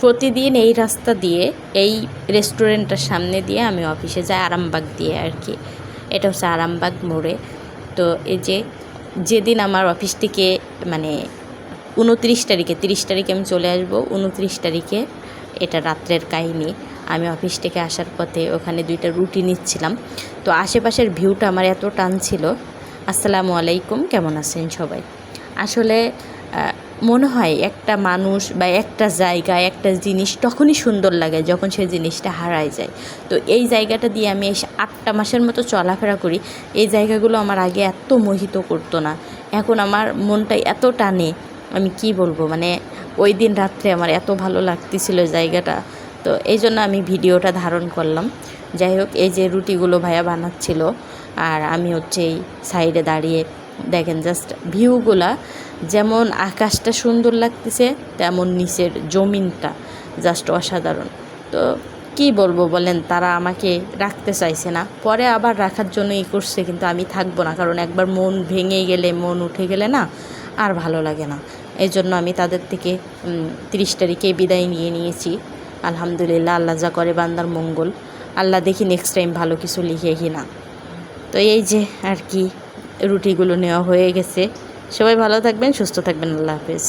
প্রতিদিন এই রাস্তা দিয়ে, এই রেস্টুরেন্টটার সামনে দিয়ে আমি অফিসে যাই, আরামবাগ দিয়ে আর কি। এটা হচ্ছে আরামবাগ মোড়ে। তো এই যে যেদিন আমার অফিস থেকে মানে 29 তারিখে, 30 তারিখে আমি চলে আসবো, 29 তারিখে, এটা রাত্রের কাহিনী। আমি অফিস থেকে আসার পথে ওখানে 2টা রুটি নিচ্ছিলাম। তো আশেপাশের ভিউটা আমার এত টানছিল। আসসালামু আলাইকুম, কেমন আছেন সবাই? আসলে মনে হয় একটা মানুষ বা একটা জায়গা, একটা জিনিস তখনই সুন্দর লাগে যখন সেই জিনিসটা হারায় যায়। তো এই জায়গাটা দিয়ে আমি 8টা মাসের মতো চলাফেরা করি। এই জায়গাগুলো আমার আগে এত মোহিত করতো না, এখন আমার মনটা এত টানে, আমি কি বলবো। মানে ওই দিন রাত্রে আমার এত ভালো লাগতেছিল জায়গাটা। তো এই জন্য আমি ভিডিওটা ধারণ করলাম। যাই হোক, এই যে রুটিগুলো ভাইয়া বানাচ্ছিল, আর আমি হচ্ছে এই সাইডে দাঁড়িয়ে, দেখেন জাস্ট ভিউগুলা, যেমন আকাশটা সুন্দর লাগতেছে তেমন নিচের জমিনটা জাস্ট অসাধারণ। তো কি বলবো বলেন, তারা আমাকে রাখতে চাইছে না, পরে আবার রাখার জন্য করছে, কিন্তু আমি থাকবো না, কারণ একবার মন ভেঙে গেলে, মন উঠে গেলে না আর ভালো লাগে না। এই জন্য আমি তাদের থেকে 30 তারিখে বিদায় নিয়েছি। আলহামদুলিল্লাহ, আল্লাহ যা করে বান্দার মঙ্গল। আল্লাহ দেখি নেক্সট টাইম ভালো কিছু লিখে কিনা। তো এই যে আর কি, রুটিগুলো নেওয়া হয়ে গেছে। সবাই ভালো থাকবেন, সুস্থ থাকবেন, আল্লাহ হাফেজ।